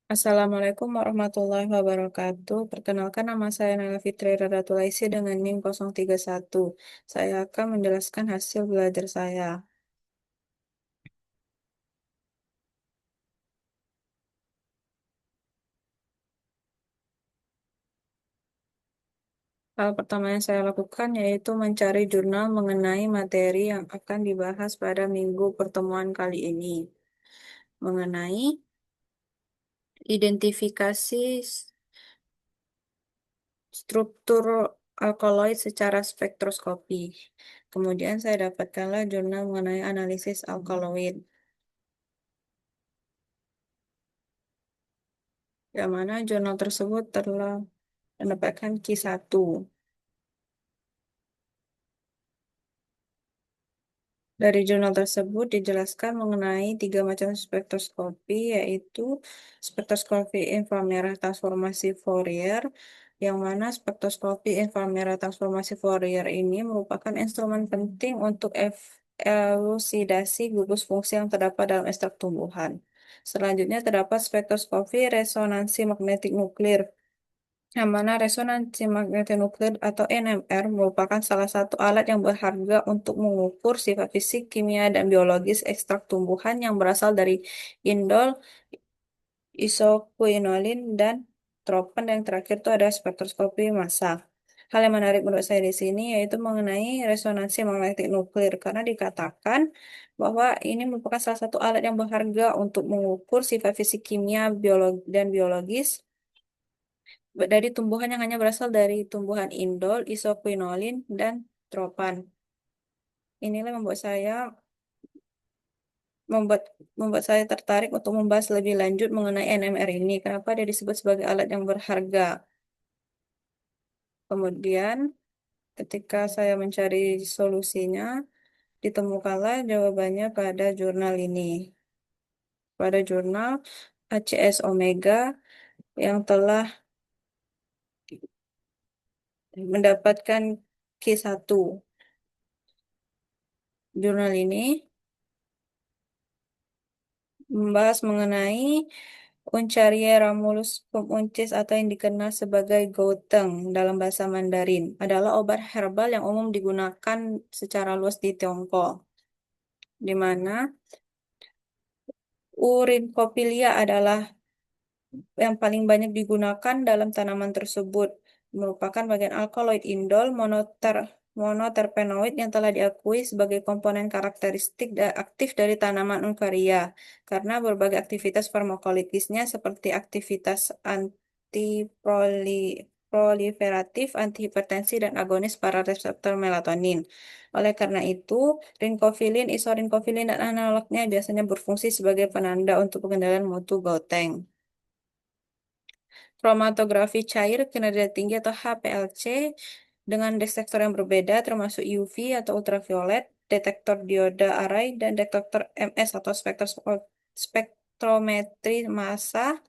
Assalamualaikum warahmatullahi wabarakatuh. Perkenalkan nama saya Nela Fitri Radatulaisi dengan NIM 031. Saya akan menjelaskan hasil belajar saya. Hal pertama yang saya lakukan yaitu mencari jurnal mengenai materi yang akan dibahas pada minggu pertemuan kali ini. Mengenai identifikasi struktur alkaloid secara spektroskopi. Kemudian saya dapatkanlah jurnal mengenai analisis alkaloid, yang mana jurnal tersebut telah mendapatkan Q1. Dari jurnal tersebut dijelaskan mengenai tiga macam spektroskopi, yaitu spektroskopi inframerah transformasi Fourier, yang mana spektroskopi inframerah transformasi Fourier ini merupakan instrumen penting untuk elusidasi gugus fungsi yang terdapat dalam ekstrak tumbuhan. Selanjutnya terdapat spektroskopi resonansi magnetik nuklir, yang mana resonansi magnetik nuklir atau NMR merupakan salah satu alat yang berharga untuk mengukur sifat fisik, kimia, dan biologis ekstrak tumbuhan yang berasal dari indol, isoquinolin, dan tropen. Dan yang terakhir itu ada spektroskopi massa. Hal yang menarik menurut saya di sini yaitu mengenai resonansi magnetik nuklir, karena dikatakan bahwa ini merupakan salah satu alat yang berharga untuk mengukur sifat fisik, kimia, biologi, dan biologis dari tumbuhan yang hanya berasal dari tumbuhan indol, isoquinolin, dan tropan. Inilah membuat membuat saya tertarik untuk membahas lebih lanjut mengenai NMR ini. Kenapa dia disebut sebagai alat yang berharga? Kemudian, ketika saya mencari solusinya, ditemukanlah jawabannya pada jurnal ini. Pada jurnal ACS Omega yang telah mendapatkan Q1. Jurnal ini membahas mengenai Uncaria ramulus uncis atau yang dikenal sebagai gouteng dalam bahasa Mandarin adalah obat herbal yang umum digunakan secara luas di Tiongkok, di mana Urincopilia adalah yang paling banyak digunakan dalam tanaman tersebut, merupakan bagian alkaloid indol monoterpenoid yang telah diakui sebagai komponen karakteristik aktif dari tanaman Uncaria karena berbagai aktivitas farmakologisnya seperti aktivitas antiproliferatif, antihipertensi, dan agonis para reseptor melatonin. Oleh karena itu, rinkofilin, isorinkofilin, dan analognya biasanya berfungsi sebagai penanda untuk pengendalian mutu gauteng. Kromatografi cair kinerja tinggi atau HPLC dengan detektor yang berbeda termasuk UV atau ultraviolet, detektor dioda array, dan detektor MS atau spektrometri massa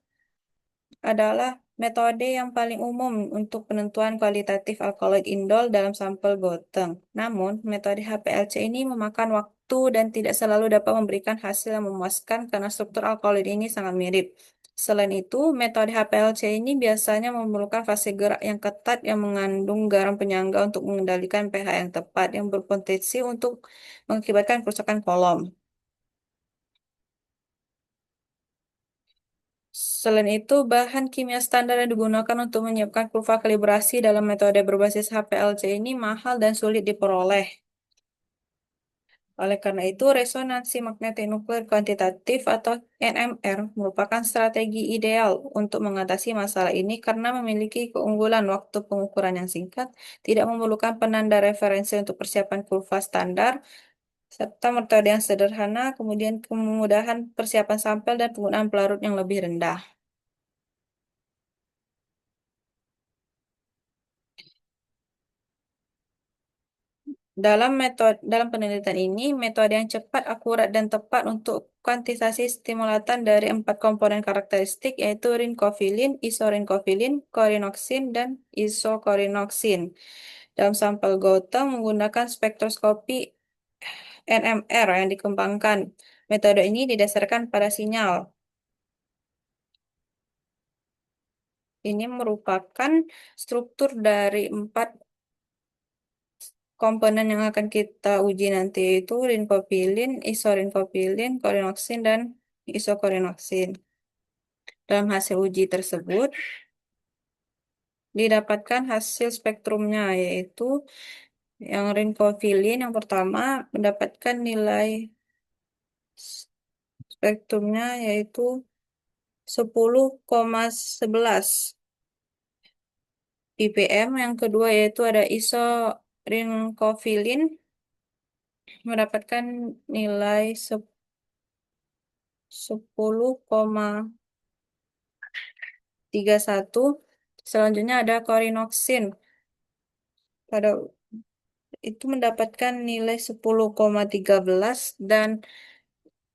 adalah metode yang paling umum untuk penentuan kualitatif alkaloid indol dalam sampel goteng. Namun, metode HPLC ini memakan waktu dan tidak selalu dapat memberikan hasil yang memuaskan karena struktur alkaloid ini sangat mirip. Selain itu, metode HPLC ini biasanya memerlukan fase gerak yang ketat yang mengandung garam penyangga untuk mengendalikan pH yang tepat yang berpotensi untuk mengakibatkan kerusakan kolom. Selain itu, bahan kimia standar yang digunakan untuk menyiapkan kurva kalibrasi dalam metode berbasis HPLC ini mahal dan sulit diperoleh. Oleh karena itu, resonansi magnetik nuklir kuantitatif atau NMR merupakan strategi ideal untuk mengatasi masalah ini karena memiliki keunggulan waktu pengukuran yang singkat, tidak memerlukan penanda referensi untuk persiapan kurva standar, serta metode yang sederhana, kemudian kemudahan persiapan sampel dan penggunaan pelarut yang lebih rendah. Dalam penelitian ini, metode yang cepat, akurat, dan tepat untuk kuantitasasi stimulatan dari empat komponen karakteristik yaitu rinkofilin, isorinkofilin, korinoksin, dan isokorinoksin. Dalam sampel Gautam menggunakan spektroskopi NMR yang dikembangkan. Metode ini didasarkan pada sinyal Ini merupakan struktur dari 4 komponen yang akan kita uji nanti, yaitu rinkopilin, isorinkopilin, korinoksin, dan isokorinoksin. Dalam hasil uji tersebut, didapatkan hasil spektrumnya, yaitu yang rinkopilin yang pertama mendapatkan nilai spektrumnya yaitu 10,11 ppm. Yang kedua yaitu ada isorinkofilin mendapatkan nilai 10,31. Selanjutnya ada korinoksin. Pada itu mendapatkan nilai 10,13 dan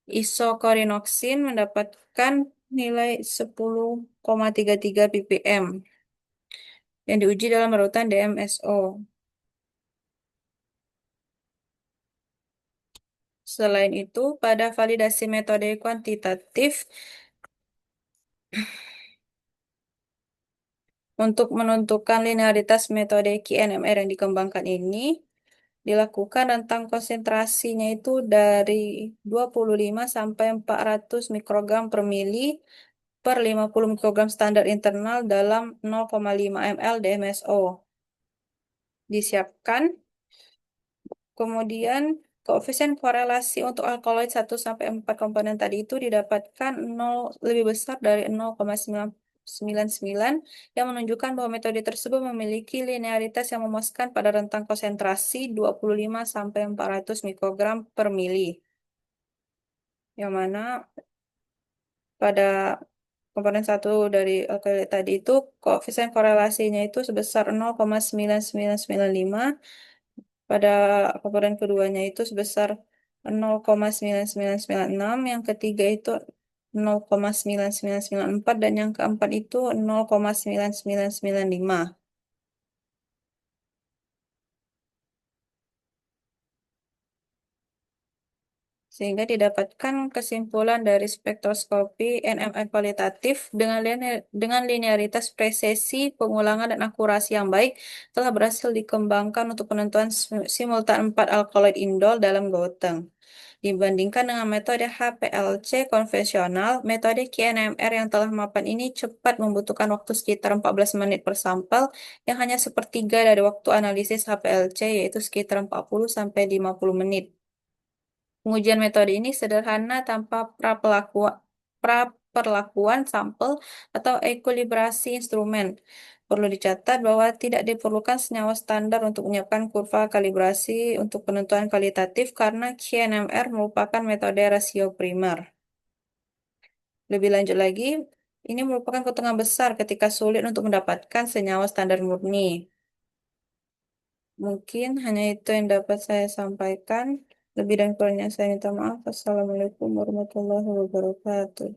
isokorinoksin mendapatkan nilai 10,33 ppm yang diuji dalam larutan DMSO. Selain itu, pada validasi metode kuantitatif untuk menentukan linearitas metode QNMR yang dikembangkan ini dilakukan rentang konsentrasinya itu dari 25 sampai 400 mikrogram per mili per 50 mikrogram standar internal dalam 0,5 ml DMSO. Disiapkan. Kemudian koefisien korelasi untuk alkaloid 1 sampai 4 komponen tadi itu didapatkan 0 lebih besar dari 0,999 yang menunjukkan bahwa metode tersebut memiliki linearitas yang memuaskan pada rentang konsentrasi 25 sampai 400 mikrogram per mili. Yang mana pada komponen 1 dari alkaloid tadi itu koefisien korelasinya itu sebesar 0,9995. Pada komponen keduanya itu sebesar 0,9996, yang ketiga itu 0,9994, dan yang keempat itu 0,9995. Sehingga didapatkan kesimpulan dari spektroskopi NMR kualitatif dengan linearitas presesi, pengulangan, dan akurasi yang baik telah berhasil dikembangkan untuk penentuan simultan 4 alkaloid indol dalam goteng. Dibandingkan dengan metode HPLC konvensional, metode QNMR yang telah mapan ini cepat membutuhkan waktu sekitar 14 menit per sampel, yang hanya sepertiga dari waktu analisis HPLC, yaitu sekitar 40 sampai 50 menit. Pengujian metode ini sederhana tanpa praperlakuan sampel atau ekuilibrasi instrumen. Perlu dicatat bahwa tidak diperlukan senyawa standar untuk menyiapkan kurva kalibrasi untuk penentuan kualitatif karena QNMR merupakan metode rasio primer. Lebih lanjut lagi, ini merupakan keuntungan besar ketika sulit untuk mendapatkan senyawa standar murni. Mungkin hanya itu yang dapat saya sampaikan. Lebih dan kurangnya saya minta maaf. Assalamualaikum warahmatullahi wabarakatuh.